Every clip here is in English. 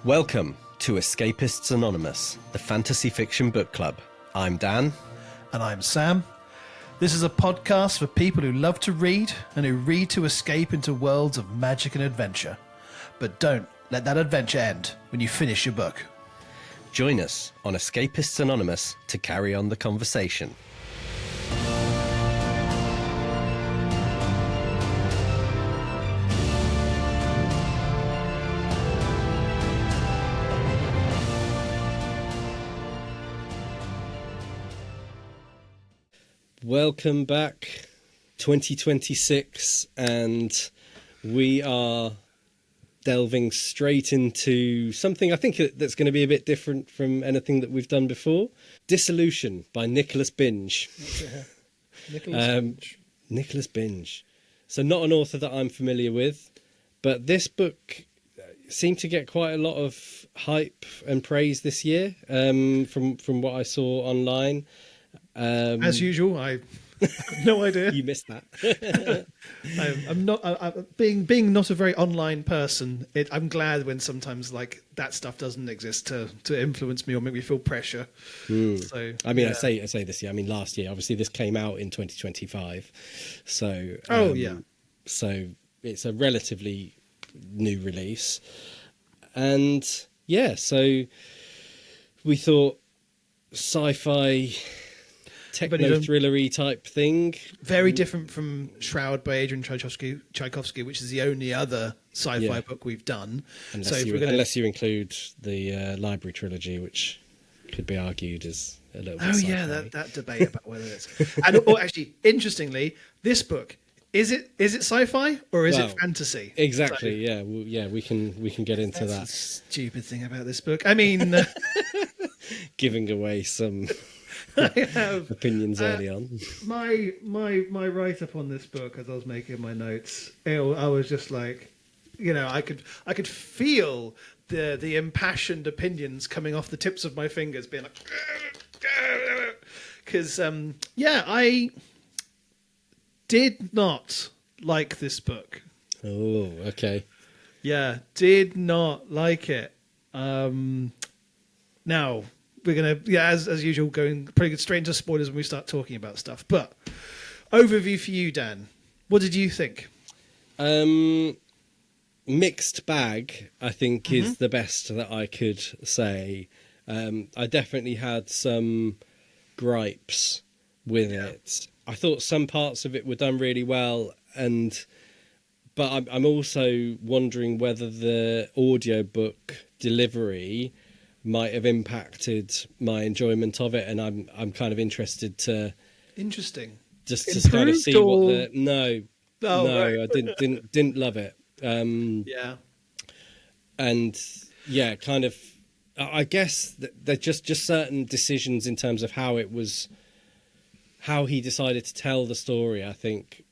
Welcome to Escapists Anonymous, the fantasy fiction book club. I'm Dan. And I'm Sam. This is a podcast for people who love to read and who read to escape into worlds of magic and adventure. But don't let that adventure end when you finish your book. Join us on Escapists Anonymous to carry on the conversation. Welcome back, 2026, and we are delving straight into something I think that's going to be a bit different from anything that we've done before. Dissolution by Nicholas Binge. Nicholas Binge. So not an author that I'm familiar with, but this book seemed to get quite a lot of hype and praise this year from what I saw online. As usual, I have no idea. You missed that. I'm not being not a very online person. I'm glad when sometimes like that stuff doesn't exist to influence me or make me feel pressure. So I mean, yeah. I say this year. I mean, last year. Obviously, this came out in 2025. So so it's a relatively new release, and yeah. So we thought sci-fi. Techno thrillery type thing. Very different from Shroud by Adrian Tchaikovsky, which is the only other sci-fi book we've done. Unless you include the Library trilogy, which could be argued as a little bit sci-fi. Yeah, that debate about whether it's... And actually, interestingly, this book, is it sci-fi or is it fantasy? Exactly, we can get into that. The stupid thing about this book. I mean... Giving away some... I have opinions early on. My write-up on this book, as I was making my notes, I was just like, I could feel the impassioned opinions coming off the tips of my fingers, being like, because I did not like this book. Oh, okay. Yeah, did not like it. Now. We're going to, as usual, going pretty good straight into spoilers when we start talking about stuff. But overview for you, Dan. What did you think? Mixed bag, I think, is the best that I could say. I definitely had some gripes with it. I thought some parts of it were done really well, but I'm also wondering whether the audiobook delivery might have impacted my enjoyment of it, and I'm kind of interested to just to kind of see what the right. I didn't love it. Kind of I guess they're just certain decisions in terms of how he decided to tell the story, I think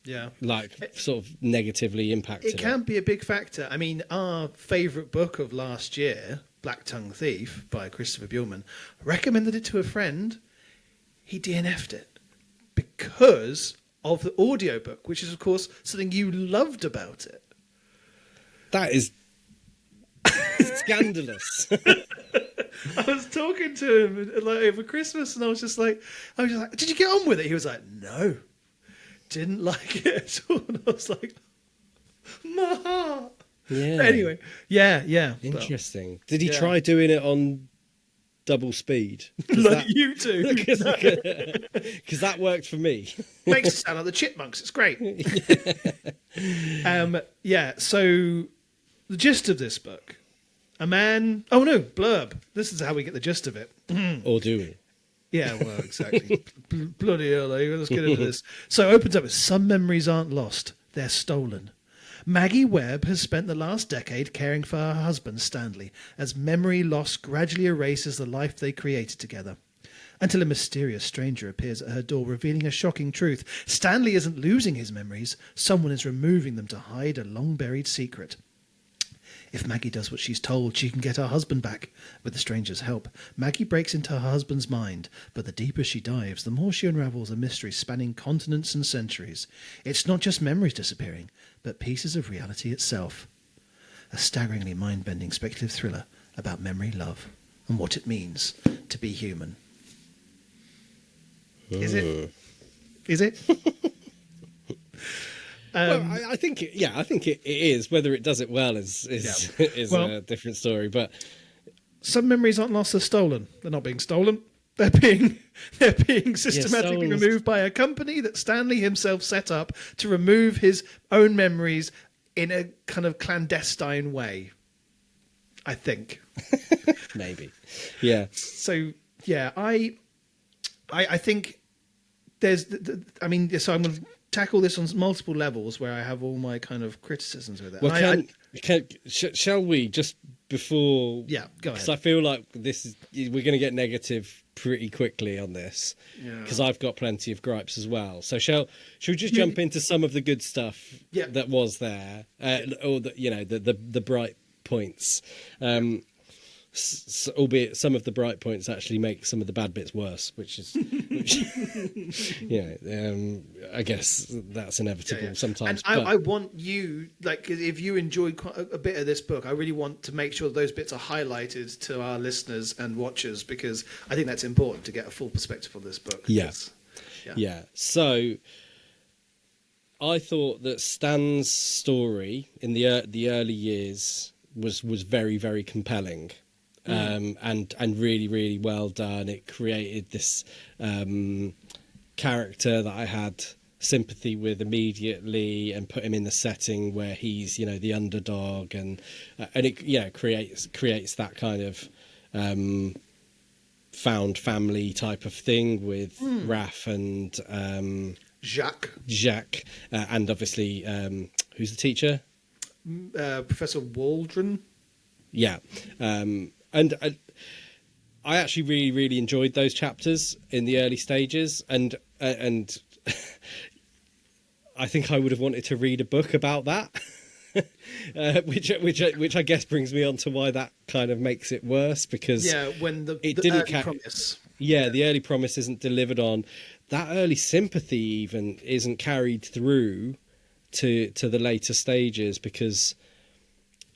sort of negatively impacted it. Can be a big factor. I mean, our favourite book of last year, Black Tongue Thief by Christopher Buehlman, recommended it to a friend. He DNF'd it because of the audiobook, which is, of course, something you loved about it. That is scandalous. I was talking to him over Christmas, and I was just like, did you get on with it? He was like, no, didn't like it at all. And I was like, my heart. Yeah. But anyway, yeah. Interesting. Did he try doing it on double speed? You do. Because that worked for me. Makes it sound like the Chipmunks. It's great. So the gist of this book. Blurb. This is how we get the gist of it. Or do we? Yeah, well, exactly. Bloody hell, let's get into this. So it opens up with, some memories aren't lost, they're stolen. Maggie Webb has spent the last decade caring for her husband, Stanley, as memory loss gradually erases the life they created together. Until a mysterious stranger appears at her door, revealing a shocking truth. Stanley isn't losing his memories, someone is removing them to hide a long-buried secret. If Maggie does what she's told, she can get her husband back. With the stranger's help, Maggie breaks into her husband's mind, but the deeper she dives, the more she unravels a mystery spanning continents and centuries. It's not just memories disappearing, but pieces of reality itself. A staggeringly mind-bending speculative thriller about memory, love, and what it means to be human. Is it? Is it? Well, I think it is. Whether it does it well is Well, a different story. But some memories aren't lost; they're stolen. They're not being stolen. They're being systematically removed by a company that Stanley himself set up to remove his own memories in a kind of clandestine way. I think. Maybe, yeah. So yeah, I think there's. So I'm going to tackle this on multiple levels where I have all my kind of criticisms with it. Well, shall we just before? Yeah, go ahead. Because I feel like we're going to get negative pretty quickly on this. Because I've got plenty of gripes as well. So should we just jump into some of the good stuff that was there, or the bright points? Albeit some of the bright points actually make some of the bad bits worse, which I guess that's inevitable sometimes. And I want you, like, if you enjoyed quite a bit of this book, I really want to make sure those bits are highlighted to our listeners and watchers, because I think that's important to get a full perspective of this book. Yeah. So I thought that Stan's story in the early years was very, very compelling. And really, really well done. It created this character that I had sympathy with immediately, and put him in the setting where he's, the underdog, and it creates that kind of found family type of thing with Raph and Jacques, and obviously who's the teacher? Professor Waldron. Yeah. And I actually really, really enjoyed those chapters in the early stages, and I think I would have wanted to read a book about that, which I guess brings me on to why that kind of makes it worse, because when the promise, the early promise isn't delivered on, that early sympathy even isn't carried through to the later stages, because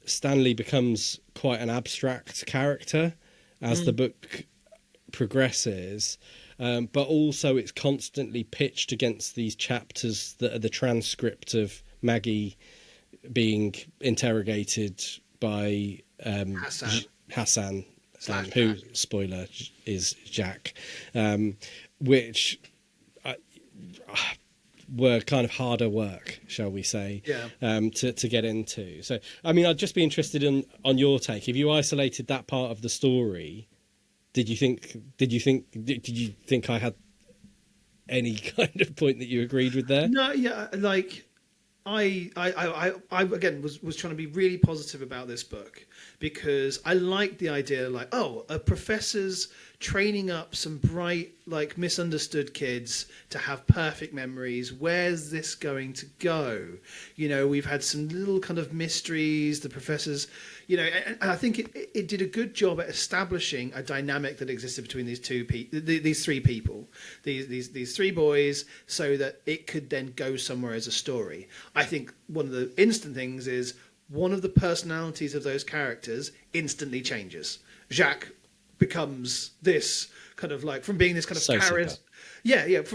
Stanley becomes quite an abstract character as the book progresses, but also it's constantly pitched against these chapters that are the transcript of Maggie being interrogated by Hassan, who, spoiler, is Jack, which were kind of harder work, shall we say, to get into. So, I mean, I'd just be interested on your take. If you isolated that part of the story, did you think I had any kind of point that you agreed with there? No, like I again was trying to be really positive about this book, because I liked the idea, like, a professor's training up some bright, like, misunderstood kids to have perfect memories. Where's this going to go? We've had some little kind of mysteries. The professors, and I think it did a good job at establishing a dynamic that existed between these these three people, these three boys, so that it could then go somewhere as a story. I think one of the instant things is one of the personalities of those characters instantly changes. Jacques becomes this kind of, like, from being this kind of from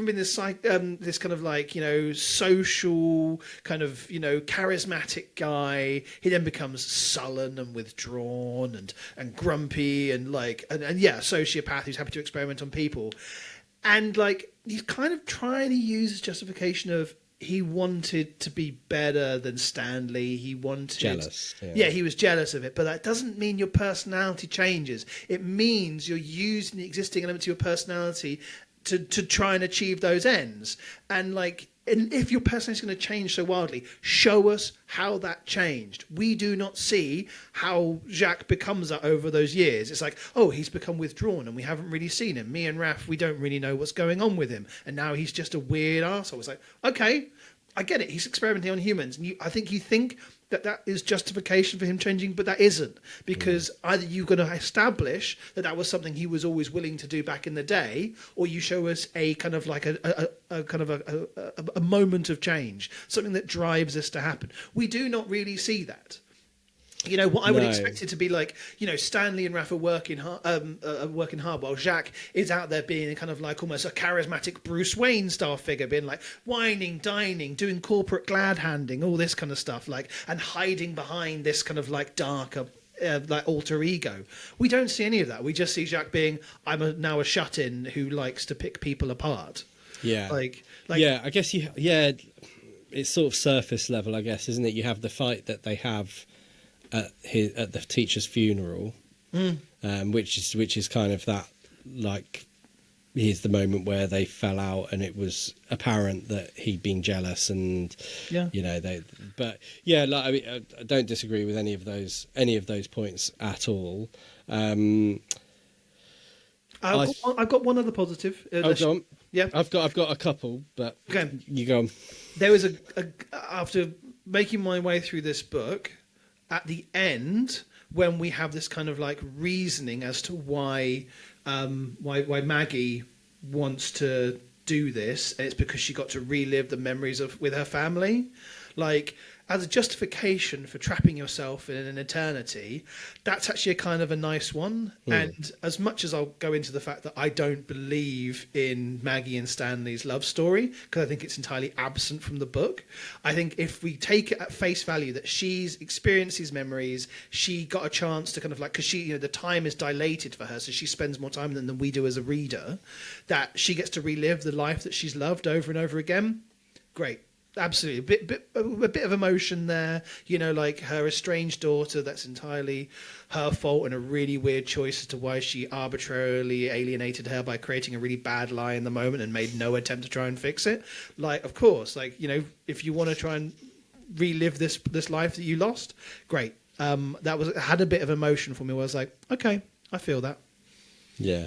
being this this kind of, like, social kind of, charismatic guy, he then becomes sullen and withdrawn and grumpy and a sociopath who's happy to experiment on people, and, like, he's kind of trying to use his justification of he wanted to be better than Stanley. He wanted jealous. He was jealous of it, but that doesn't mean your personality changes. It means you're using the existing elements of your personality to try and achieve those ends. And if your personality is going to change so wildly, show us how that changed. We do not see how Jacques becomes that over those years. It's like, he's become withdrawn and we haven't really seen him. Me and Raph, we don't really know what's going on with him. And now he's just a weird arsehole. It's like, okay, I get it. He's experimenting on humans. And I think you think that is justification for him changing, but that isn't, because either you're going to establish that was something he was always willing to do back in the day, or you show us a kind of like a moment of change, something that drives this to happen. We do not really see that. You know, what I would No. expect it to be like, you know, Stanley and Raph are working hard while Jacques is out there being kind of like almost a charismatic Bruce Wayne style figure, being like whining, dining, doing corporate glad handing, all this kind of stuff, like, and hiding behind this kind of like darker like alter ego. We don't see any of that. We just see Jacques being, now a shut-in who likes to pick people apart. Yeah. Like yeah, I guess it's sort of surface level, I guess, isn't it? You have the fight that they have at the teacher's funeral, which is kind of that, like, here's the moment where they fell out and it was apparent that he'd been jealous, and you know, like, I mean, I don't disagree with any of those points at all. I've got one other positive. Go on. Yeah, I've got a couple, but okay. You go on. There was after making my way through this book, at the end, when we have this kind of like reasoning as to why Maggie wants to do this, and it's because she got to relive the memories with her family, like, as a justification for trapping yourself in an eternity. That's actually a kind of a nice one. And as much as I'll go into the fact that I don't believe in Maggie and Stanley's love story, because I think it's entirely absent from the book, I think if we take it at face value that she's experienced these memories, she got a chance to kind of like, because she, you know, the time is dilated for her, so she spends more time than we do as a reader, that she gets to relive the life that she's loved over and over again. Great. Absolutely, a bit of emotion there, you know, like her estranged daughter. That's entirely her fault and a really weird choice as to why she arbitrarily alienated her by creating a really bad lie in the moment and made no attempt to try and fix it. Like, of course, like, you know, if you want to try and relive this life that you lost, great. That had a bit of emotion for me. Where I was like, okay, I feel that. Yeah.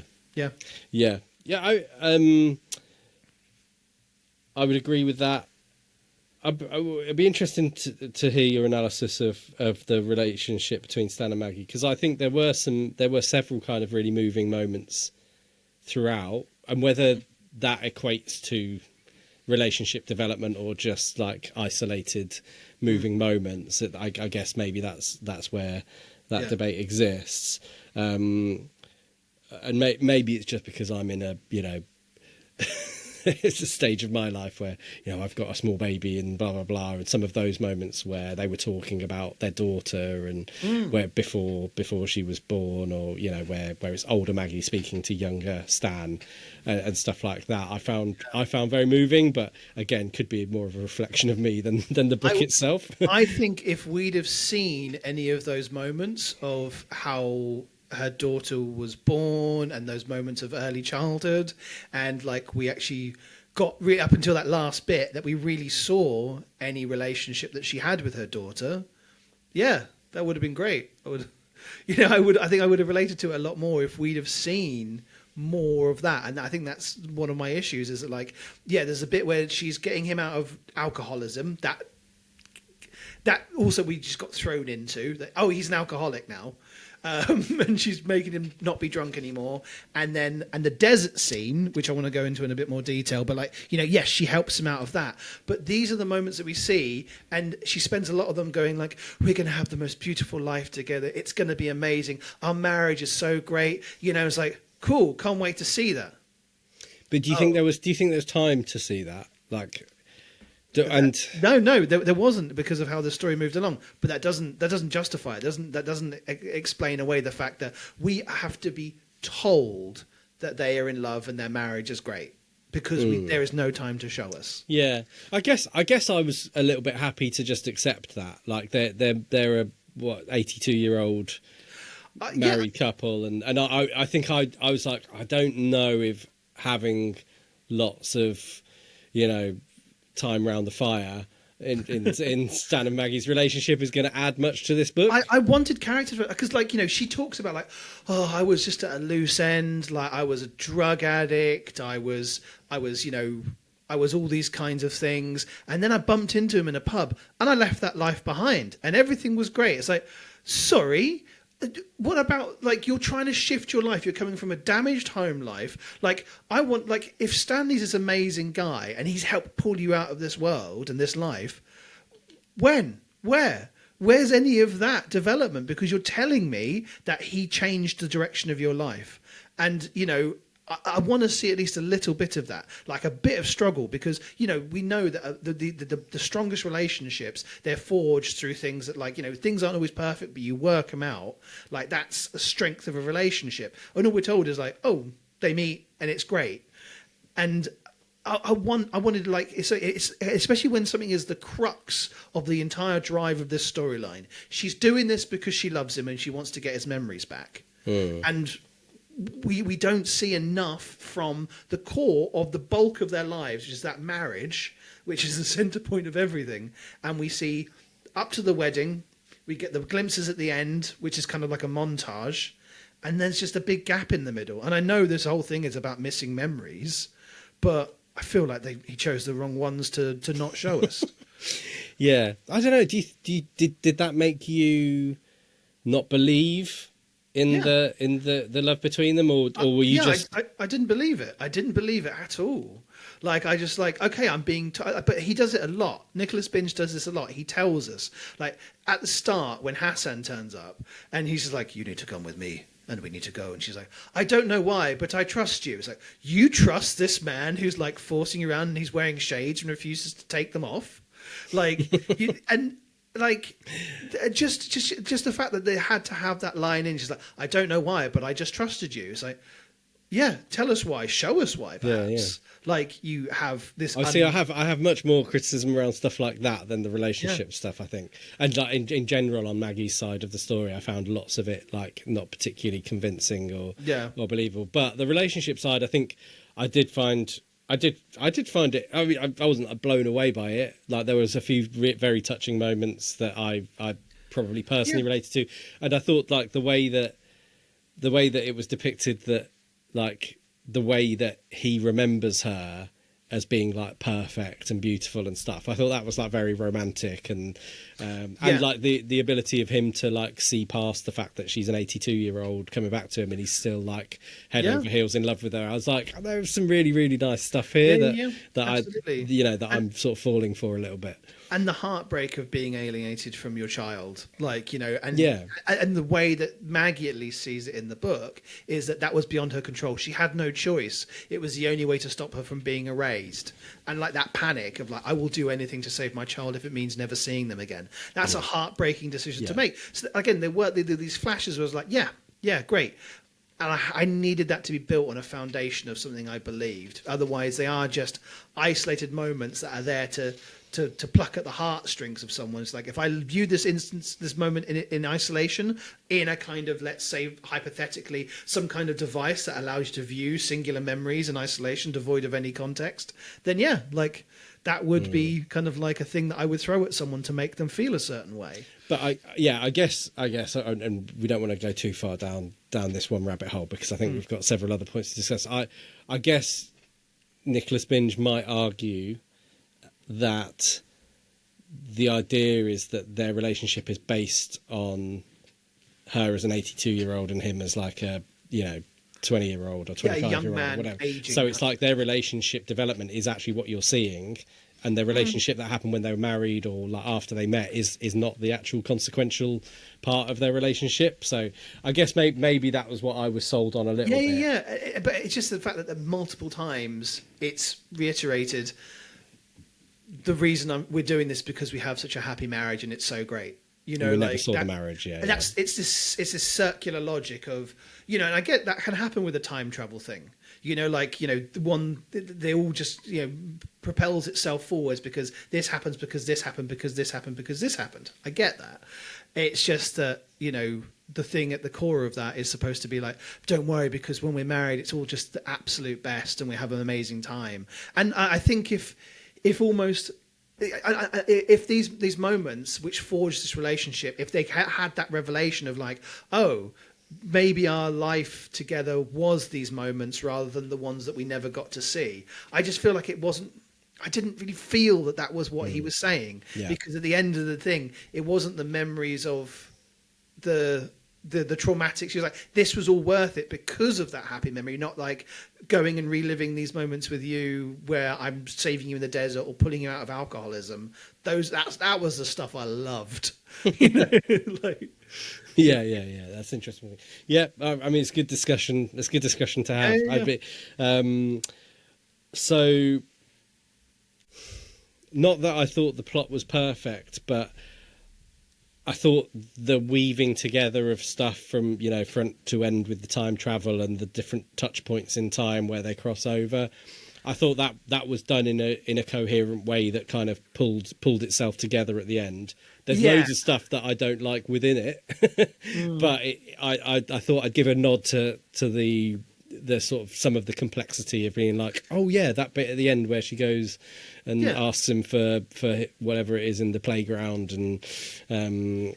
I would agree with that. It'd be interesting to hear your analysis of the relationship between Stan and Maggie, because I think there were several kind of really moving moments throughout, and whether that equates to relationship development or just like isolated moving moments. I guess maybe that's where that debate exists, and maybe it's just because I'm in a, you know. It's a stage of my life where, you know, I've got a small baby and blah blah blah, and some of those moments where they were talking about their daughter and where before she was born, or, you know, where it's older Maggie speaking to younger Stan and stuff like that. I found very moving, but again, could be more of a reflection of me than the book itself. I think if we'd have seen any of those moments of how her daughter was born and those moments of early childhood, and like we actually got up until that last bit that we really saw any relationship that she had with her daughter, that would have been great. I think I would have related to it a lot more if we'd have seen more of that. And I think that's one of my issues, is that, like, there's a bit where she's getting him out of alcoholism, that also we just got thrown into that, he's an alcoholic now. And she's making him not be drunk anymore. And the desert scene, which I want to go into in a bit more detail, but, like, you know, yes, she helps him out of that. But these are the moments that we see, and she spends a lot of them going like, we're going to have the most beautiful life together. It's going to be amazing. Our marriage is so great. You know, it's like, cool, can't wait to see that. But do you think there's time to see that? Like, No, there wasn't, because of how the story moved along. But that doesn't justify it. That doesn't explain away the fact that we have to be told that they are in love and their marriage is great, because there is no time to show us. Yeah, I guess I was a little bit happy to just accept that. Like, they're a 82-year-old married couple, and I think I was like, I don't know if having lots of, you know, time round the fire in Stan and Maggie's relationship is going to add much to this book. I wanted characters, because, like, you know, she talks about, like, I was just at a loose end, like, I was a drug addict, I was you know, I was all these kinds of things, and then I bumped into him in a pub and I left that life behind and everything was great. It's like, sorry, what about, like, you're trying to shift your life, you're coming from a damaged home life, like, I want, like, if Stanley's this amazing guy and he's helped pull you out of this world and this life, when, where, Where's any of that development? Because you're telling me that he changed the direction of your life. And, you know, I want to see at least a little bit of that, like a bit of struggle, because, you know, we know that the strongest relationships, they're forged through things that, like, you know, things aren't always perfect, but you work them out. Like, that's a strength of a relationship. And all we're told is like, oh, they meet and it's great. And I wanted, like, it's especially when something is the crux of the entire drive of this storyline. She's doing this because she loves him and she wants to get his memories back. And we don't see enough from the core of the bulk of their lives, which is that marriage, which is the center point of everything. And we see up to the wedding, we get the glimpses at the end, which is kind of like a montage, and there's just a big gap in the middle. And I know this whole thing is about missing memories, but I feel like he chose the wrong ones to not show us. Yeah, I don't know. Did that make you not believe in the love between them, or were you just? I didn't believe it. I didn't believe it at all. Like, I just like, okay, I'm being, but he does it a lot. Nicholas Binge does this a lot. He tells us, like, at the start when Hassan turns up and he's just like, you need to come with me and we need to go. And she's like, I don't know why, but I trust you. It's like, you trust this man who's like forcing you around and he's wearing shades and refuses to take them off. Like, and like, just the fact that they had to have that line in, she's like, I don't know why, but I just trusted you. It's like, yeah, tell us why, show us why, perhaps. Yeah. Like, you have this. I have much more criticism around stuff like that than the relationship stuff, I think. And like in general, on Maggie's side of the story, I found lots of it like not particularly convincing or believable. But the relationship side, I think I did find it. I mean, I wasn't blown away by it. Like, there was a few very touching moments that I probably personally related to, and I thought like the way that it was depicted, that like the way that he remembers her as being like perfect and beautiful and stuff. I thought that was like very romantic, and like the ability of him to like see past the fact that she's an 82-year-old coming back to him and he's still like head over heels in love with her. I was like, oh, there's some really, really nice stuff here that I'm sort of falling for a little bit. And the heartbreak of being alienated from your child, like, you know, and the way that Maggie at least sees it in the book is that was beyond her control. She had no choice. It was the only way to stop her from being erased. And like that panic of like, I will do anything to save my child if it means never seeing them again. That's a heartbreaking decision to make. So again, these flashes was like, yeah, great. And I needed that to be built on a foundation of something I believed. Otherwise, they are just isolated moments that are there to pluck at the heartstrings of someone. It's like, if I view this moment in isolation, in a kind of, let's say, hypothetically, some kind of device that allows you to view singular memories in isolation, devoid of any context, then like that would be kind of like a thing that I would throw at someone to make them feel a certain way. But I guess, and we don't want to go too far down this one rabbit hole, because I think we've got several other points to discuss. I guess Nicholas Binge might argue that the idea is that their relationship is based on her as an 82-year-old and him as like a 20-year-old or 25-year-old or whatever. So it's like their relationship development is actually what you're seeing, and their relationship that happened when they were married or like after they met is not the actual consequential part of their relationship. So I guess maybe that was what I was sold on a little bit. Yeah. But it's just the fact that multiple times it's reiterated, the reason we're doing this because we have such a happy marriage and it's so great. You know, we never saw the marriage. It's this circular logic of, you know, and I get that can happen with a time travel thing. You know, like, you know, they all just, you know, propels itself forwards because this happens, because this happened, because this happened, because this happened. I get that. It's just that, you know, the thing at the core of that is supposed to be like, don't worry, because when we're married, it's all just the absolute best and we have an amazing time. And I think if these moments which forged this relationship, if they had that revelation of like, oh, maybe our life together was these moments rather than the ones that we never got to see. I just feel like I didn't really feel that was what he was saying, because at the end of the thing, it wasn't the memories of the the traumatic. She was like, this was all worth it because of that happy memory, not like going and reliving these moments with you where I'm saving you in the desert or pulling you out of alcoholism. That was the stuff I loved. You know, like. Yeah. That's interesting. Yeah, I mean, it's good discussion. It's good discussion to have. So, not that I thought the plot was perfect, but I thought the weaving together of stuff from, you know, front to end with the time travel and the different touch points in time where they cross over, I thought that was done in a coherent way that kind of pulled itself together at the end. There's loads of stuff that I don't like within it, but I thought I'd give a nod to the sort of some of the complexity of being like, oh yeah, that bit at the end where she goes and asks him for whatever it is in the playground, and I mean,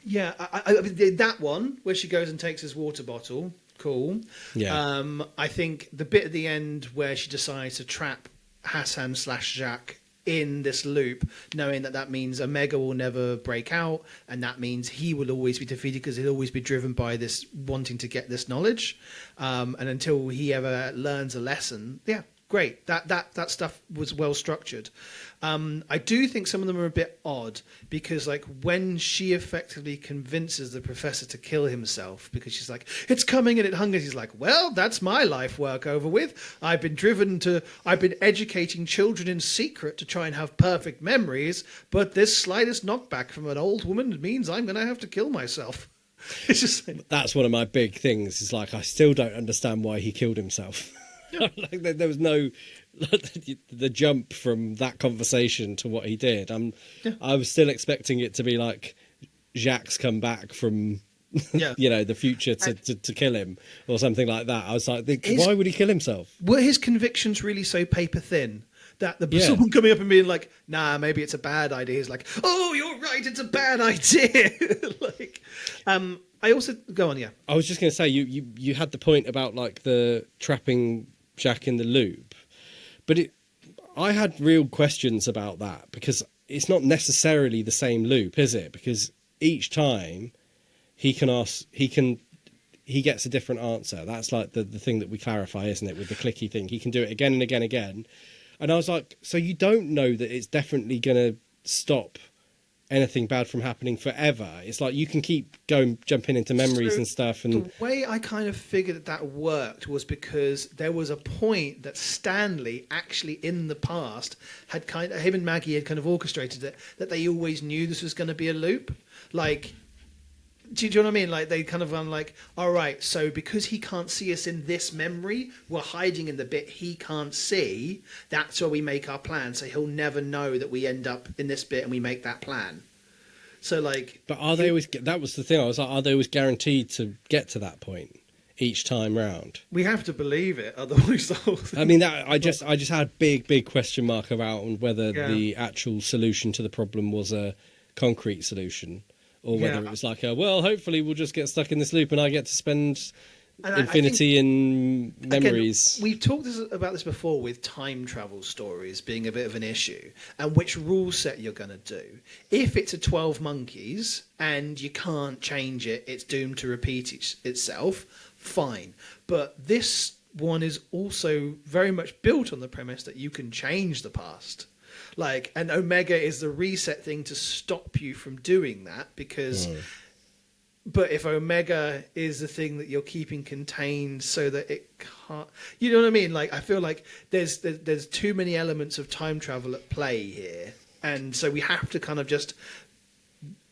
that one where she goes and takes his water bottle. Cool. Yeah. I think the bit at the end where she decides to trap Hassan / Jacques in this loop, knowing that means Omega will never break out, and that means he will always be defeated because he'll always be driven by this wanting to get this knowledge, and until he ever learns a lesson. Yeah, great. That stuff was well structured. I do think some of them are a bit odd because, like, when she effectively convinces the professor to kill himself because she's like, it's coming and it hungers, he's like, well, that's my life work over with. I've been educating children in secret to try and have perfect memories, but this slightest knockback from an old woman means I'm going to have to kill myself. It's just like, that's one of my big things. Is like, I still don't understand why he killed himself. Like, there was no the jump from that conversation to what he did. I was still expecting it to be like Jacques come back from you know, the future to kill him or something like that. I was like, why would he kill himself? Were his convictions really so paper thin that someone coming up and being like, nah, maybe it's a bad idea? He's like, oh, you're right, it's a bad idea. Like, I also go on. Yeah, I was just going to say you had the point about like the trapping Jacques in the loop, but I had real questions about that because it's not necessarily the same loop, is it? Because each time he gets a different answer. That's like the thing that we clarify, isn't it? With the clicky thing, he can do it again and again and again. And I was like, so you don't know that it's definitely going to stop anything bad from happening forever. It's like you can keep jumping into memories and stuff. And the way I kind of figured that worked was because there was a point that Stanley actually in the past had him and Maggie had kind of orchestrated it, that they always knew this was going to be a loop. Like, do you know what I mean? Like, they kind of went like, all right, so because he can't see us in this memory, we're hiding in the bit he can't see. That's where we make our plan. So he'll never know that we end up in this bit and we make that plan. So, like... But are they always... That was the thing. I was like, are they always guaranteed to get to that point each time round? We have to believe it, otherwise the whole thing... I mean, I just had a big question mark about whether the actual solution to the problem was a concrete solution, or whether it was like, well, hopefully we'll just get stuck in this loop and I get to spend infinity in memories. Again, we've talked about this before with time travel stories being a bit of an issue and which rule set you're going to do. If it's a 12 Monkeys and you can't change it, it's doomed to repeat itself, fine. But this one is also very much built on the premise that you can change the past. Like, and Omega is the reset thing to stop you from doing that because... But if Omega is the thing that you're keeping contained so that it can't... You know what I mean? Like, I feel like there's too many elements of time travel at play here. And so we have to kind of just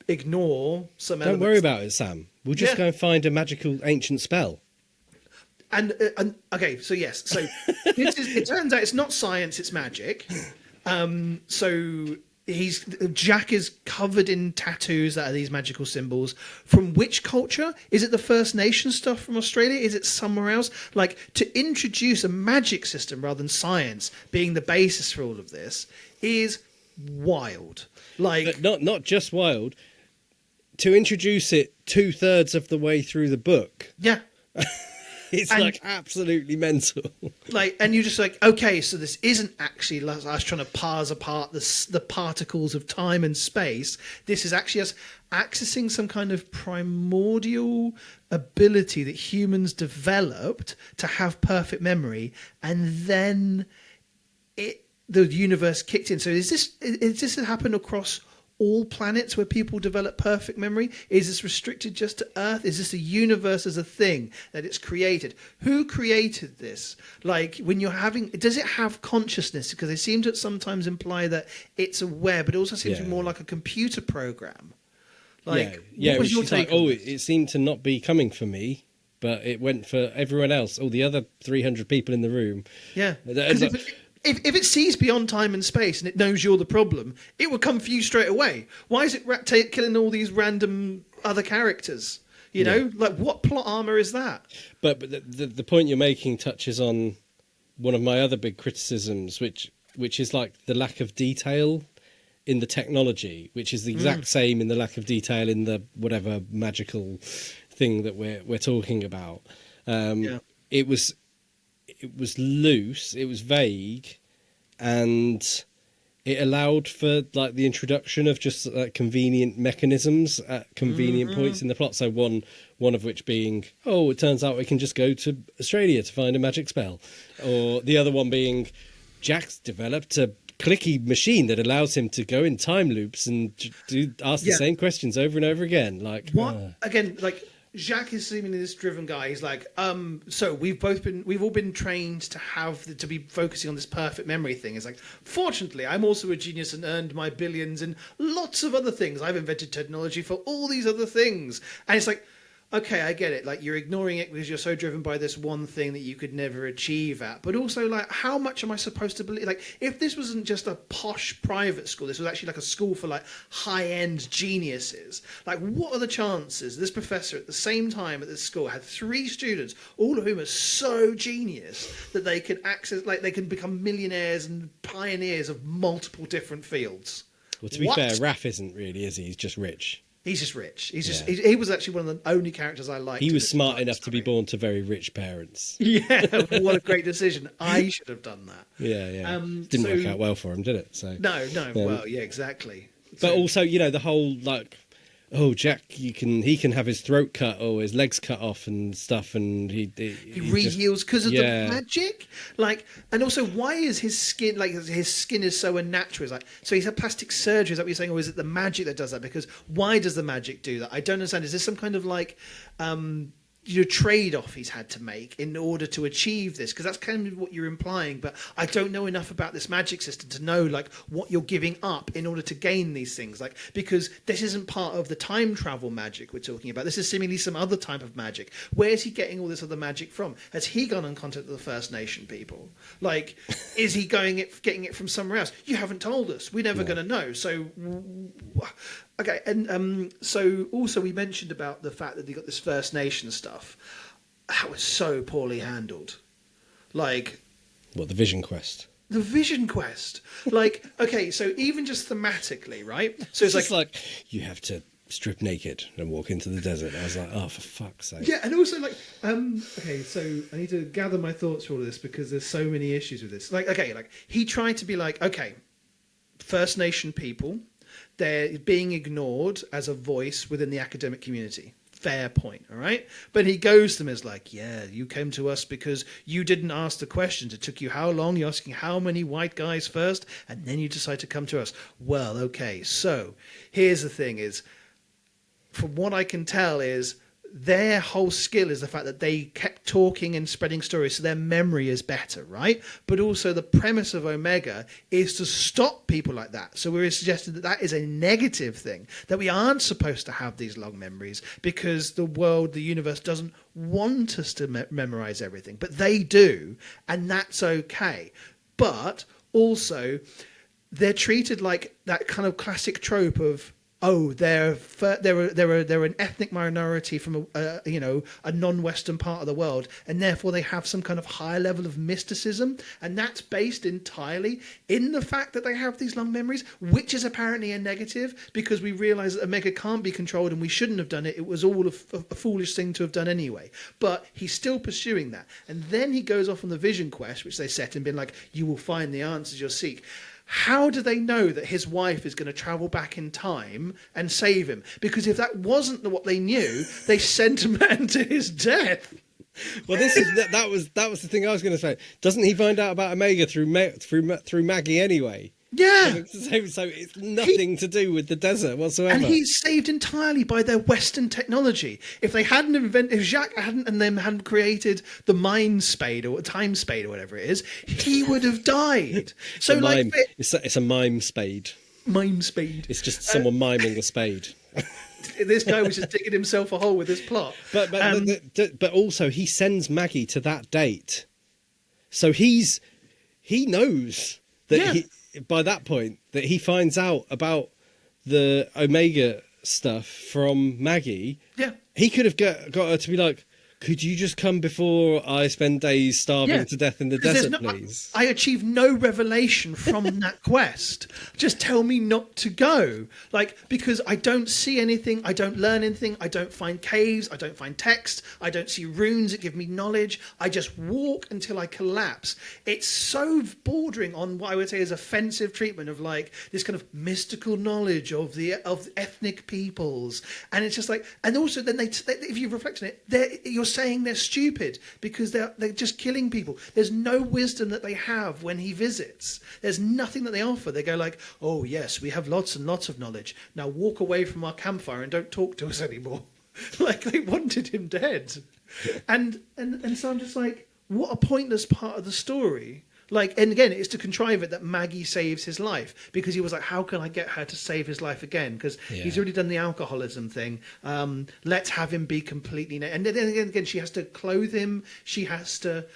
ignore some elements. Don't worry about it, Sam. We'll just go and find a magical ancient spell. And okay, so yes. So it turns out it's not science, it's magic. So... Jack is covered in tattoos that are these magical symbols. From which culture? Is it the First Nation stuff from Australia? Is it somewhere else? Like, to introduce a magic system rather than science being the basis for all of this is wild. Like, but not just wild. To introduce it 2/3 of the way through the book. Yeah. It's And- like absolutely mental. Like, and you're just like, okay, so this isn't actually us trying to parse apart the particles of time and space. This is actually us accessing some kind of primordial ability that humans developed to have perfect memory, and then the universe kicked in. So is this happen across all planets where people develop perfect memory? Is this restricted just to Earth? Is this a universe as a thing that it's created? Who created this? Like, when you're does it have consciousness? Because they seem to sometimes imply that it's aware, but it also seems to be more like a computer program. Like, yeah. what was your take on this? It seemed to not be coming for me, but it went for everyone else, all the other 300 people in the room. Yeah. If it sees beyond time and space and it knows you're the problem, it would come for you straight away. Why is it killing all these random other characters? You know, like, what plot armor is that? But the point you're making touches on one of my other big criticisms, which is like the lack of detail in the technology, which is the exact same in the lack of detail in the whatever magical thing that we're talking about. It was loose, it was vague, and it allowed for like the introduction of just convenient mechanisms at convenient points in the plot. So one of which being, it turns out we can just go to Australia to find a magic spell, or the other one being, Jack's developed a clicky machine that allows him to go in time loops and ask the same questions over and over again. Like, what again? Like, Jacques is seemingly this driven guy. He's like, so we've all been trained to be focusing on this perfect memory thing. It's like, fortunately, I'm also a genius and earned my billions in lots of other things. I've invented technology for all these other things. And it's like, okay, I get it. Like, you're ignoring it because you're so driven by this one thing that you could never achieve at. But also, like, how much am I supposed to believe? Like, if this wasn't just a posh private school, this was actually like a school for like high-end geniuses. Like, what are the chances this professor at the same time at this school had 3 students, all of whom are so genius that they can they can become millionaires and pioneers of multiple different fields? Well, to be fair, Raph isn't really, is he? He's just rich. He's just rich. He's just he was actually one of the only characters I liked. He was smart enough to be born to very rich parents. Yeah, what a great decision. I should have done that. Yeah. Didn't work out well for him, did it? So No. Well, yeah, exactly. But also, the whole like, Jack, he can have his throat cut or his legs cut off and stuff, and he re-heals because of the magic. Like, and also, why is his skin is so unnatural? It's like, so he's had plastic surgery. Is that what you're saying, or is it the magic that does that? Because why does the magic do that? I don't understand. Is this some kind of like trade-off he's had to make in order to achieve this? Because that's kind of what you're implying, but I don't know enough about this magic system to know like what you're giving up in order to gain these things. Like, because this isn't part of the time travel magic we're talking about. This is seemingly some other type of magic. Where is he getting all this other magic from? Has he gone and contacted the First Nation people? Like, is he getting it from somewhere else? You haven't told us. We're never going to know. So okay, and so also we mentioned about the fact that they got this First Nation stuff. That was so poorly handled. Like, what, the Vision Quest? The Vision Quest. Like, okay, so even just thematically, right? So it's like you have to strip naked and walk into the desert. I was like, oh, for fuck's sake. Yeah, and also like, okay, so I need to gather my thoughts for all of this because there's so many issues with this. Like, okay, like he tried to be like, okay, First Nation people, they're being ignored as a voice within the academic community. Fair point, all right? But he goes to them as like, yeah, you came to us because you didn't ask the questions. It took you how long? You're asking how many white guys first, and then you decide to come to us. Well, okay, so here's the thing is, from what I can tell is, their whole skill is the fact that they kept talking and spreading stories, so their memory is better, right? But also the premise of Omega is to stop people like that. So we're suggesting that that is a negative thing, that we aren't supposed to have these long memories because the world, the universe doesn't want us to memorize everything. But they do, and that's okay. But also, they're treated like that kind of classic trope of oh, they're an ethnic minority from a non-Western part of the world, and therefore they have some kind of higher level of mysticism, and that's based entirely in the fact that they have these long memories, which is apparently a negative because we realise that Omega can't be controlled and we shouldn't have done it. It was all a foolish thing to have done anyway. But he's still pursuing that, and then he goes off on the vision quest, which they set and been like, you will find the answers you'll seek. How do they know that his wife is going to travel back in time and save him? Because if that wasn't what they knew, they sent a man to his death. Well, that was the thing I was going to say. Doesn't he find out about Omega through Maggie anyway? Yeah. So it's nothing to do with the desert whatsoever. And he's saved entirely by their Western technology. If they hadn't if Jacques hadn't created the mind spade or time spade or whatever it is, he would have died. So it's a mime spade. Mime spade. It's just someone miming a spade. This guy was just digging himself a hole with his plot. But also he sends Maggie to that date, so he knows that by that point that he finds out about the Omega stuff from Maggie. Yeah, he could have got her to be like, could you just come before I spend days starving to death in the desert, please? I achieve no revelation from that quest. Just tell me not to go. Because I don't see anything, I don't learn anything, I don't find caves, I don't find text, I don't see runes that give me knowledge. I just walk until I collapse. It's so bordering on what I would say is offensive treatment of this kind of mystical knowledge of ethnic peoples. And it's just and also then if you reflect on it, you're saying they're stupid because they're just killing people. There's no wisdom that they have when he visits. There's nothing that they offer. They go oh yes, we have lots and lots of knowledge. Now walk away from our campfire and don't talk to us anymore. They wanted him dead. And so I'm just what a pointless part of the story. And again, it's to contrive it that Maggie saves his life because he was how can I get her to save his life again? Because he's already done the alcoholism thing. Let's have him be completely... And then again, she has to clothe him. She has to,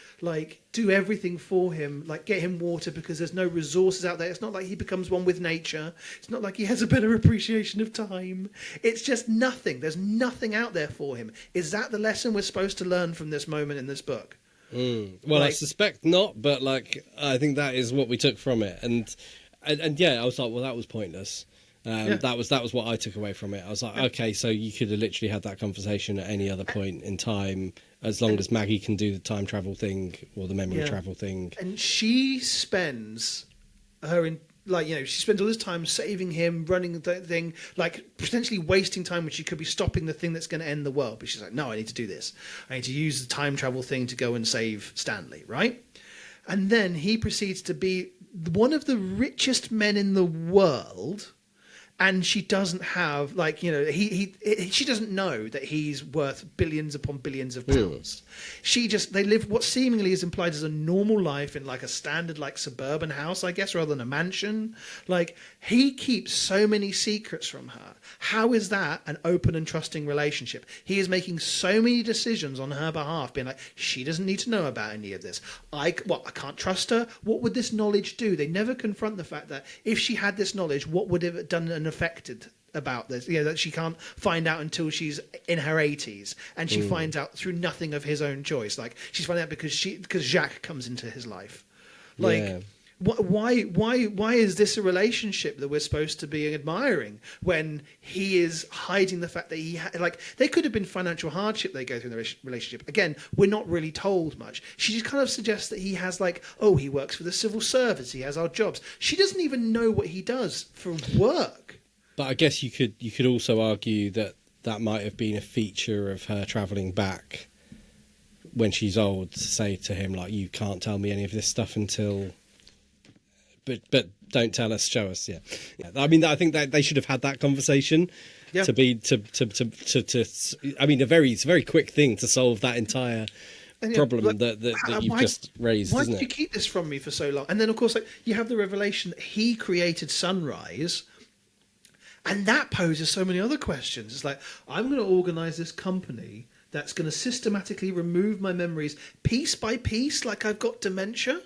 do everything for him, get him water because there's no resources out there. It's not like he becomes one with nature. It's not like he has a better appreciation of time. It's just nothing. There's nothing out there for him. Is that the lesson we're supposed to learn from this moment in this book? Well, I suspect not, but I think that is what we took from it, and yeah, I was like, well, that was pointless. That was what I took away from it. I was like, okay, so you could have literally had that conversation at any other point in time, as long as Maggie can do the time travel thing or the memory travel thing. And she spends she spends all this time saving him, running the thing, potentially wasting time when she could be stopping the thing that's going to end the world. But she's like, no, I need to do this. I need to use the time travel thing to go and save Stanley, right? And then he proceeds to be one of the richest men in the world. And she doesn't have she doesn't know that he's worth billions upon billions of pounds. They live what seemingly is implied as a normal life in a standard suburban house, I guess, rather than a mansion. He keeps so many secrets from her. How is that an open and trusting relationship? He is making so many decisions on her behalf, being she doesn't need to know about any of this. I can't trust her. What would this knowledge do? They never confront the fact that if she had this knowledge, what would it have done and affected about this? That she can't find out until she's in her 80s, and she finds out through nothing of his own choice. She's finding out because Jacques comes into his life. Why is this a relationship that we're supposed to be admiring when he is hiding the fact that they could have been financial hardship they go through in the relationship. Again, we're not really told much. She just kind of suggests that he has he works for the civil service, he has odd jobs. She doesn't even know what he does for work. But I guess you could also argue that might have been a feature of her travelling back when she's old to say to him you can't tell me any of this stuff until... But don't tell us, show us. Yeah. I mean, I think that they should have had that conversation to be to. I mean, it's a very quick thing to solve that entire problem that you've just raised. Why isn't did you keep this from me for so long? And then, of course, you have the revelation that he created Sunrise, and that poses so many other questions. It's I'm going to organise this company that's going to systematically remove my memories piece by piece, like I've got dementia,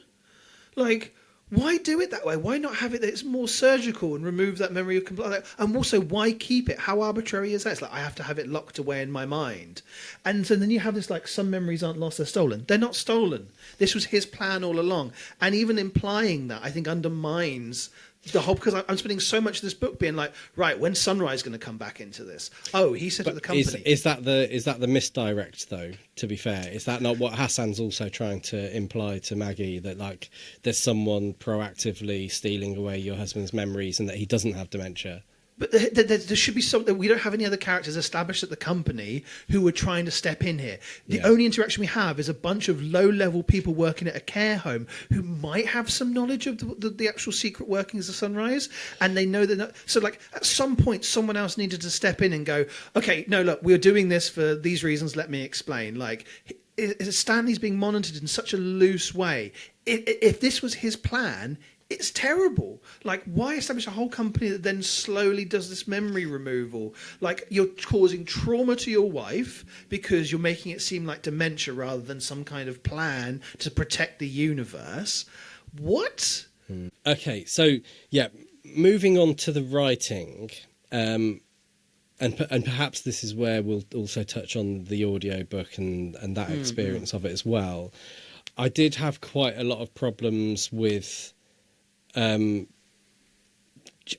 Why do it that way? Why not have it that it's more surgical and remove that memory of completely? And also, why keep it? How arbitrary is that? It's like, I have to have it locked away in my mind. And so then you have this, like, some memories aren't lost, they're stolen. They're not stolen. This was his plan all along. And even implying that, I think, undermines the whole, because I'm spending so much of this book being like, right, when's Sunrise going to come back into this? Oh, he set up the company. Is that the misdirect though? To be fair, is that not what Hassan's also trying to imply to Maggie, that like there's someone proactively stealing away your husband's memories and that he doesn't have dementia? But there should be something. We don't have any other characters established at the company who are trying to step in here. The only interaction we have is a bunch of low-level people working at a care home who might have some knowledge of the actual secret workings of Sunrise, and they know they're not. So, like, at some point, someone else needed to step in and go, okay, no, look, we're doing this for these reasons. Let me explain. Like, Stanley's being monitored in such a loose way. If this was his plan, it's terrible. Like, why establish a whole company that then slowly does this memory removal? Like, you're causing trauma to your wife because you're making it seem like dementia rather than some kind of plan to protect the universe. What? Okay, so, yeah, moving on to the writing, and perhaps this is where we'll also touch on the audiobook and that experience of it as well. I did have quite a lot of problems with...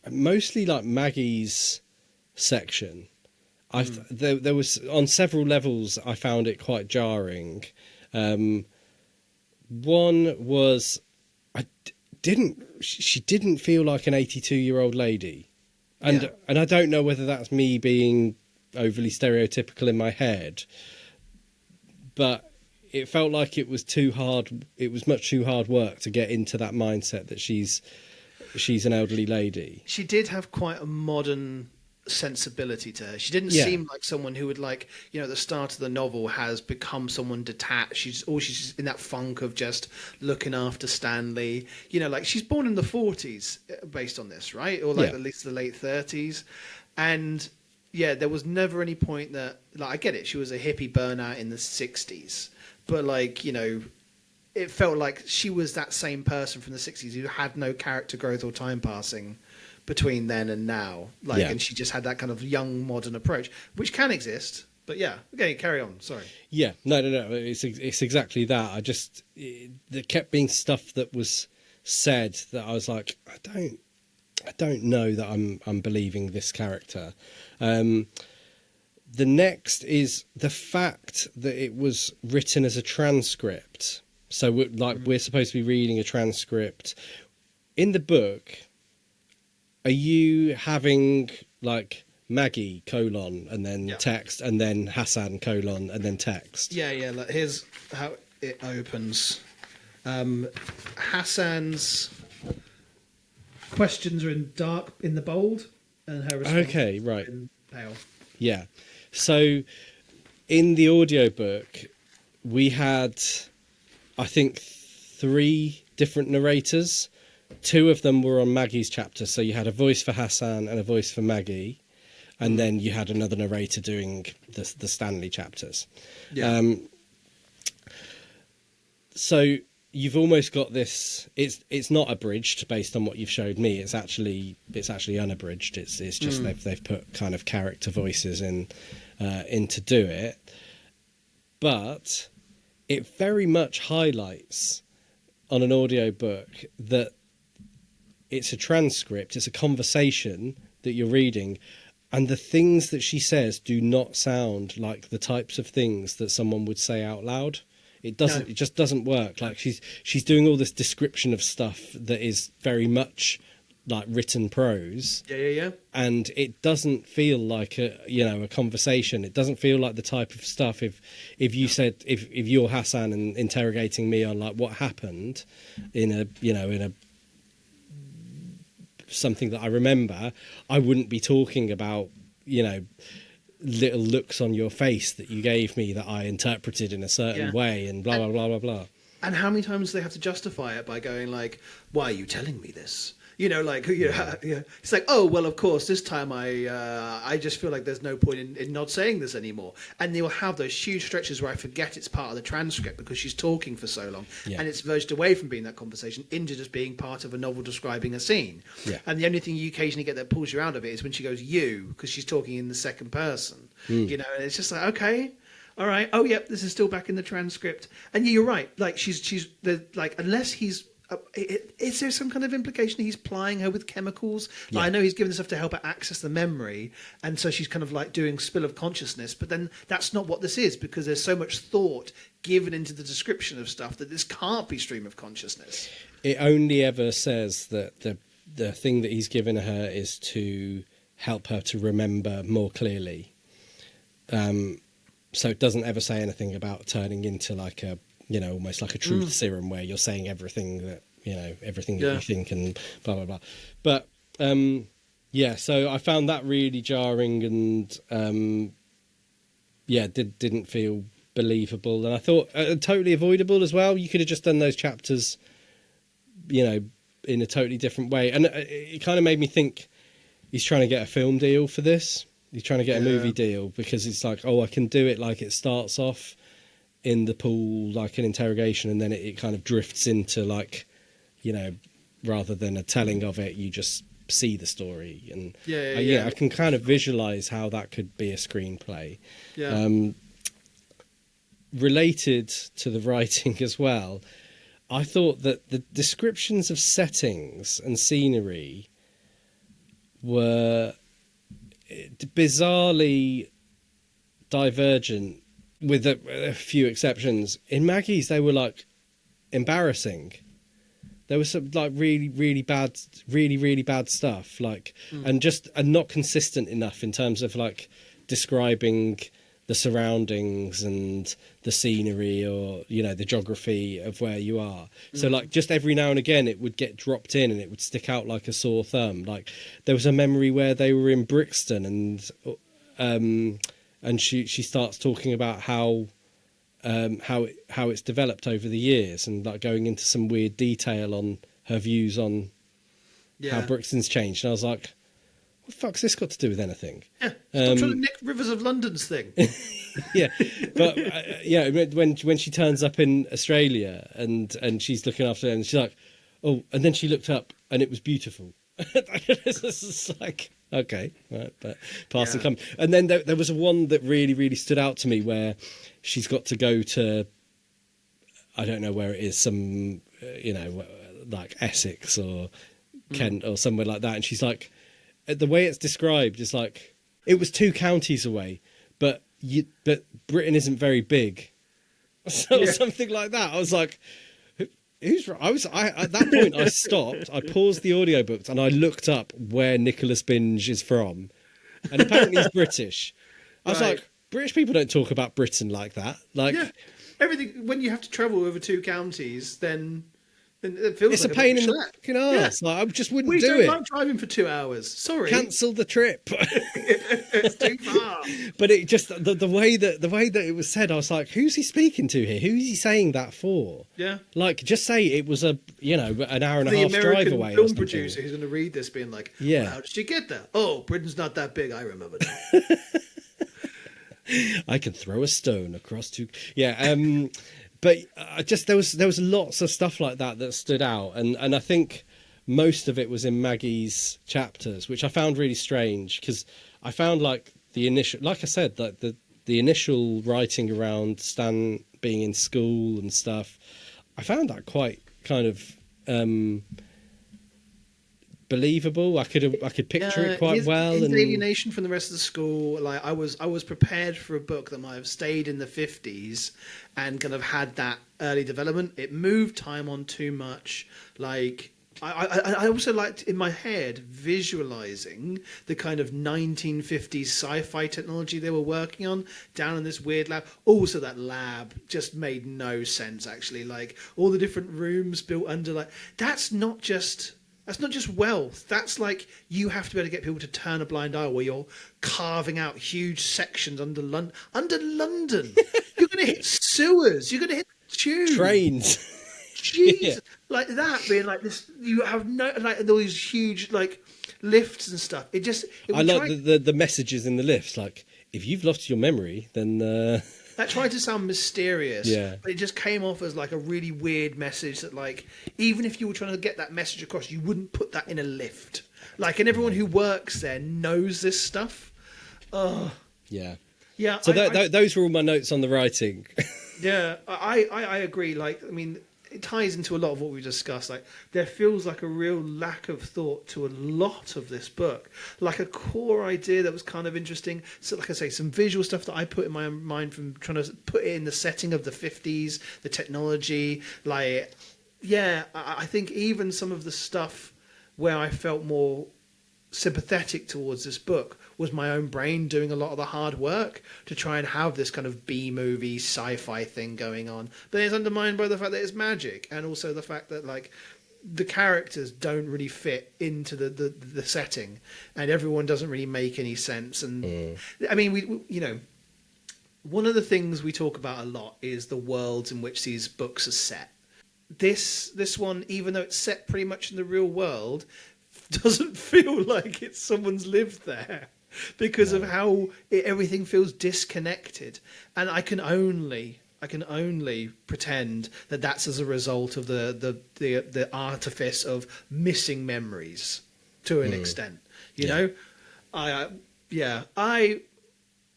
mostly like Maggie's section. There was, on several levels, I found it quite jarring. One was she didn't feel like an 82-year-old lady, and I don't know whether that's me being overly stereotypical in my head, but it felt like it was too hard. It was much too hard work to get into that mindset that she's an elderly lady. She did have quite a modern sensibility to her. She didn't seem like someone who would, like, you know, at the start of the novel has become someone detached. She's just in that funk of just looking after Stanley. You know, like, she's born in the 40s based on this, right? Or like at least the late 30s. And yeah, there was never any point that, like, I get it. She was a hippie burnout in the 60s. But, like, you know, it felt like she was that same person from the 60s who had no character growth or time passing between then and now. Like, and she just had that kind of young, modern approach, which can exist. But yeah, okay, carry on. Sorry. Yeah, no. It's exactly that. There kept being stuff that was said that I was like, I don't know that I'm believing this character. The next is the fact that it was written as a transcript. So we're supposed to be reading a transcript. In the book, are you having like Maggie : and then text, and then Hassan : and then text? Yeah. Like, here's how it opens. Hassan's questions are in dark, in the bold, and her responses are in pale. Yeah. So in the audiobook, we had, I think, 3 different narrators. 2 of them were on Maggie's chapter. So you had a voice for Hassan and a voice for Maggie. And then you had another narrator doing the Stanley chapters. Yeah. So you've almost got this. It's not abridged based on what you've showed me. It's actually unabridged. It's just they've put kind of character voices in to do it, but it very much highlights on an audio book that it's a transcript. It's a conversation that you're reading, and the things that she says do not sound like the types of things that someone would say out loud. It doesn't. No. It just doesn't work. Like, she's doing all this description of stuff that is very much like written prose. Yeah. And it doesn't feel like a conversation. It doesn't feel like the type of stuff. If you said if you're Hassan and interrogating me on like what happened in a something that I remember, I wouldn't be talking about little looks on your face that you gave me that I interpreted in a certain way, and blah blah blah blah blah. And how many times do they have to justify it by going like, "Why are you telling me this?" It's like, oh well, of course, this time I just feel like there's no point in not saying this anymore. And you'll have those huge stretches where I forget it's part of the transcript because she's talking for so long, and it's verged away from being that conversation into just being part of a novel describing a scene. And the only thing you occasionally get that pulls you out of it is when she goes "you" because she's talking in the second person. And it's just like, okay. All right. Oh, yep. This is still back in the transcript. And you're right. Like she's unless he's. Is there some kind of implication he's plying her with chemicals? Like, I know he's given stuff to help her access the memory, and so she's kind of like doing spill of consciousness. But then that's not what this is, because there's so much thought given into the description of stuff that this can't be stream of consciousness. It only ever says that the thing that he's given her is to help her to remember more clearly. So it doesn't ever say anything about turning into like a, almost like a truth serum where you're saying everything that, everything that you think and blah, blah, blah. But, so I found that really jarring and, didn't feel believable. And I thought totally avoidable as well. You could have just done those chapters, in a totally different way. And it kind of made me think he's trying to get a film deal for this. He's trying to get a movie deal because it's like, I can do it like it starts off in the pool like an interrogation, and then it kind of drifts into like, rather than a telling of it, you just see the story. And I can kind of visualize how that could be a screenplay. Related to the writing as well, I thought that the descriptions of settings and scenery were bizarrely divergent, with a few exceptions. In Maggie's, they were like embarrassing. There was some like really bad stuff, like and not consistent enough in terms of like describing the surroundings and the scenery or the geography of where you are. So like just every now and again it would get dropped in and it would stick out like a sore thumb. Like there was a memory where they were in Brixton and she starts talking about how it's developed over the years and like going into some weird detail on her views on how Brixton's changed. And I was like, what the fuck's this got to do with anything? Yeah, stop trying to nick Rivers of London's thing. But when she turns up in Australia and she's looking after them, and she's like, oh, and then she looked up and it was beautiful. It's just like, okay, right, but passing come. And then there was one that really stood out to me where she's got to go to, I don't know where it is, some like Essex or Kent or somewhere like that, and she's like, the way it's described is like it was 2 counties away, but Britain isn't very big, so something like that. I was like, who's right? At that point I stopped, I paused the audiobooks and I looked up where Nicholas Binge is from, and apparently he's British. I was like, British people don't talk about Britain like that. Like everything, when you have to travel over 2 counties, then it feels it's like a pain in the schlep. fucking arse. Like, I just wouldn't We do don't it. like driving for 2 hours. Sorry, Cancel the trip. it's too far. But it just the way that it was said, I was like, who's he speaking to here? Who's he saying that for? Yeah, like just say it was an hour and a the half American drive away. film producer who's going to read this, being like, how did you get there? Oh, Britain's not that big. I remember that. I can throw a stone across 2. But there was lots of stuff like that stood out, and I think most of it was in Maggie's chapters, which I found really strange, because I found like the initial, like I said, like the initial writing around Stan being in school and stuff, I found that quite kind of believable. I could picture it quite well. His and alienation from the rest of the school, like I was prepared for a book that might have stayed in the 50s and kind of had that early development. It moved time on too much. Like I also liked in my head visualizing the kind of 1950s sci-fi technology they were working on down in this weird lab. Also, that lab just made no sense, actually. Like all the different rooms built under, like that's not just wealth. That's like you have to be able to get people to turn a blind eye where you're carving out huge sections under London. You're going to hit sewers. You're going to hit tubes. Trains. Jesus, like that being like this. You have no like all these huge like lifts and stuff. It I like the messages in the lifts. Like, if you've lost your memory, then that tried to sound mysterious. Yeah. But it just came off as like a really weird message that, like, even if you were trying to get that message across, you wouldn't put that in a lift. Like, and everyone who works there knows this stuff. Oh. Yeah. Yeah. So those were all my notes on the writing. Yeah, I agree. Like, I mean, it ties into a lot of what we discussed. Like, there feels like a real lack of thought to a lot of this book. Like a core idea that was kind of interesting. So, like I say, some visual stuff that I put in my mind from trying to put it in the setting of the 50s, the technology. Like, yeah, I think even some of the stuff where I felt more sympathetic towards this book was my own brain doing a lot of the hard work to try and have this kind of B-movie sci-fi thing going on. But it's undermined by the fact that it's magic, and also the fact that, like, the characters don't really fit into the setting, and everyone doesn't really make any sense. And I mean, we you know, one of the things we talk about a lot is the worlds in which these books are set. This one, even though it's set pretty much in the real world, doesn't feel like it's someone's lived there, because of how everything feels disconnected. And I can only pretend that that's as a result of the artifice of missing memories to an extent. You know, I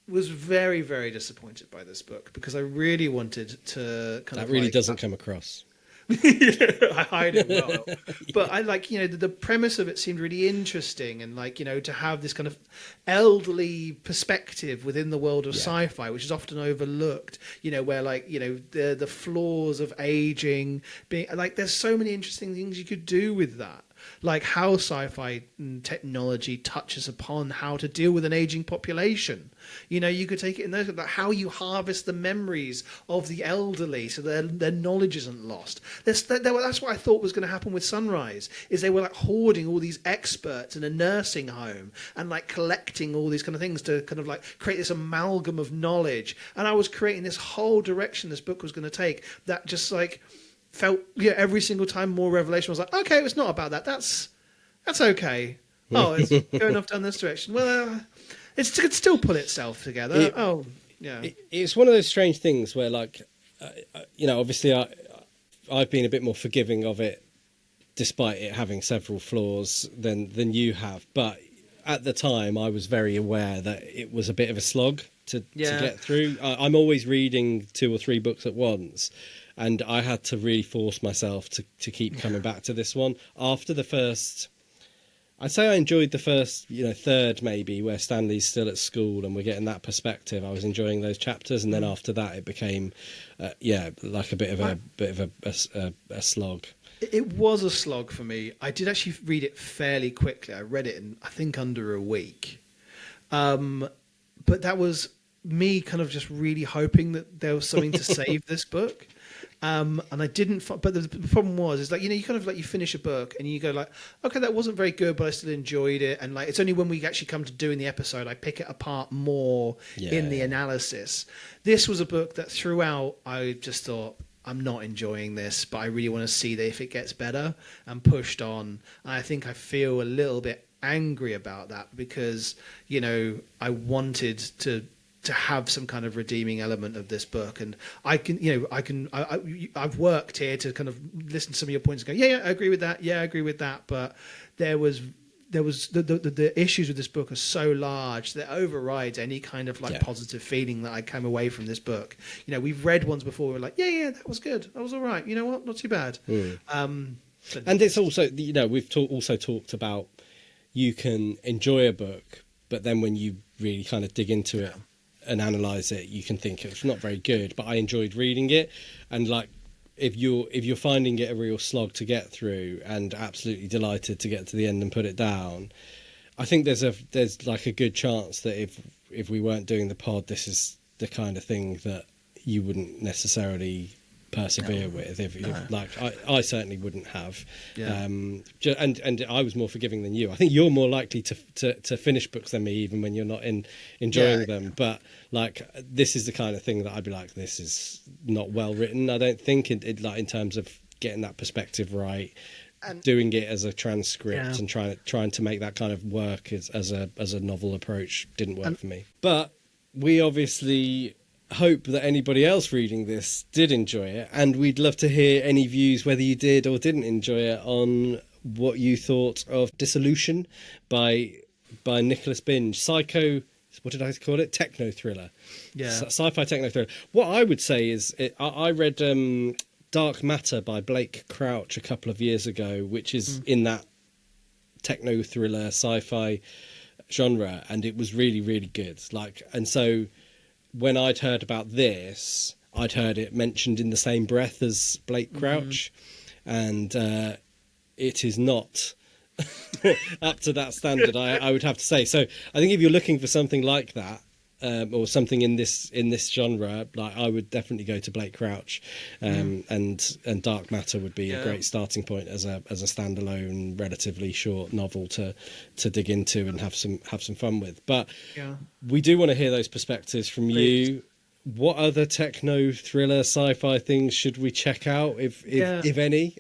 was very, very disappointed by this book, because I really wanted to kind of. That really doesn't come across. I hide it well, but I like, you know, the premise of it seemed really interesting, and, like, you know, to have this kind of elderly perspective within the world of sci-fi, which is often overlooked, you know, where, like, you know, the flaws of aging, being like, there's so many interesting things you could do with that. Like how sci-fi technology touches upon how to deal with an aging population. You know, you could take it in those, like how you harvest the memories of the elderly so their knowledge isn't lost. That's what I thought was going to happen with Sunrise, is they were like hoarding all these experts in a nursing home and like collecting all these kind of things to kind of like create this amalgam of knowledge. And I was creating this whole direction this book was going to take that just like felt, yeah, every single time more revelation. I was like, okay, it's not about that. That's okay. Oh, it's going off down this direction. Well, it could still pull itself together. It's one of those strange things where, like, you know, obviously I've been a bit more forgiving of it, despite it having several flaws than you have. But at the time, I was very aware that it was a bit of a slog to get through. I'm always reading 2 or 3 books at once. And I had to really force myself to keep coming back to this one. After the first, I'd say I enjoyed the first, you know, third maybe, where Stanley's still at school and we're getting that perspective. I was enjoying those chapters, and then after that, it became, like a bit of a slog. It was a slog for me. I did actually read it fairly quickly. I read it in, I think, under a week. But that was me kind of just really hoping that there was something to save this book. And I didn't, but the problem is, like, you know, you kind of like, you finish a book and you go like, okay, that wasn't very good, but I still enjoyed it. And like, it's only when we actually come to doing the episode, I pick it apart more in the analysis. This was a book that throughout, I just thought, I'm not enjoying this, but I really want to see that if it gets better, and pushed on. And I think I feel a little bit angry about that, because, you know, I wanted to have some kind of redeeming element of this book. And I've worked here to kind of listen to some of your points and go, I agree with that. Yeah, I agree with that. But there was the issues with this book are so large that it overrides any kind of like positive feeling that I came away from this book. You know, we've read ones before. We're like, that was good. That was all right. You know what? Not too bad. And it's also, you know, we've also talked about, you can enjoy a book, but then when you really kind of dig into it and analyze it, you can think it's not very good, but I enjoyed reading it. And like, if you're finding it a real slog to get through and absolutely delighted to get to the end and put it down, I think there's like a good chance that if we weren't doing the pod, this is the kind of thing that you wouldn't necessarily persevere with. Like I certainly wouldn't have. And I was more forgiving than you. I think you're more likely to finish books than me, even when you're not enjoying them. But like, this is the kind of thing that I'd be like, this is not well written, I don't think, in terms of getting that perspective right, And- doing it as a transcript, Yeah. and trying to make that kind of work as a novel approach didn't work for me. But we obviously hope that anybody else reading this did enjoy it, and we'd love to hear any views, whether you did or didn't enjoy it, on what you thought of Dissolution by Nicholas Binge. What did I call it? Techno thriller. Yeah. Sci-fi techno thriller. What I would say is, I read Dark Matter by Blake Crouch a couple of years ago, which is in that techno thriller sci-fi genre, and it was really, really good. And so when I'd heard about this, I'd heard it mentioned in the same breath as Blake Crouch, and it is not up to that standard, I would have to say. So I think if you're looking for something like that, or something in this genre, like, I would definitely go to Blake Crouch, and Dark Matter would be a great starting point as a standalone, relatively short novel to dig into and have some fun with. But we do want to hear those perspectives from you. What other techno thriller sci-fi things should we check out, if any?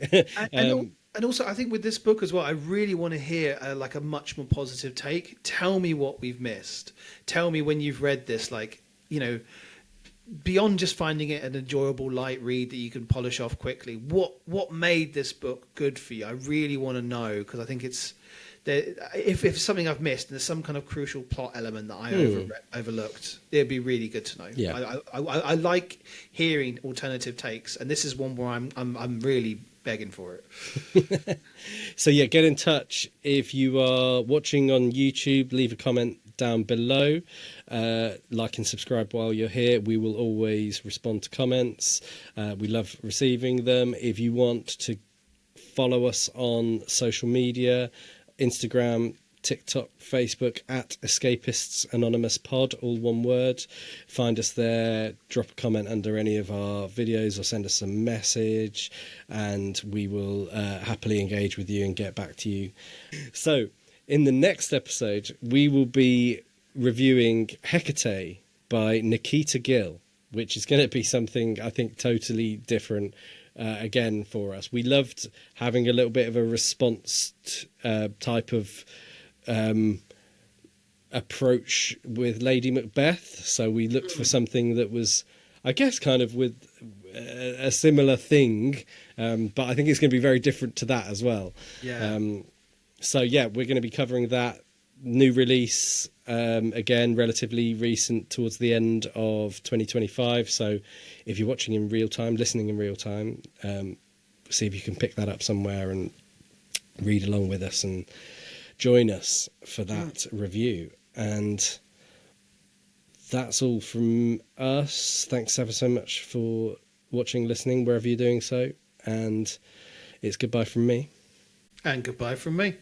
And also, I think with this book as well, I really want to hear like a much more positive take. Tell me what we've missed. Tell me when you've read this, like, you know, beyond just finding it an enjoyable light read that you can polish off quickly. What made this book good for you? I really want to know, because I think it's if it's something I've missed and there's some kind of crucial plot element that I overlooked, it'd be really good to know. Yeah. I like hearing alternative takes, and this is one where I'm really begging for it. So yeah, get in touch. If you are watching on YouTube, leave a comment down below, like and subscribe while you're here. We will always respond to comments. We love receiving them. If you want to follow us on social media, Instagram, TikTok, Facebook, at Escapists Anonymous Pod, all one word. Find us there, drop a comment under any of our videos, or send us a message, and we will happily engage with you and get back to you. So in the next episode, we will be reviewing Hecate by Nikita Gill, which is going to be something, I think, totally different again for us. We loved having a little bit of a response type of approach with Lady Macbeth, so we looked for something that was, I guess, kind of with a similar thing, but I think it's going to be very different to that as well. So yeah, we're going to be covering that new release, again, relatively recent, towards the end of 2025. So if you're watching in real time, listening in real time, see if you can pick that up somewhere and read along with us and join us for that review. And that's all from us. Thanks ever so much for watching, listening, wherever you're doing so. And it's goodbye from me. And goodbye from me.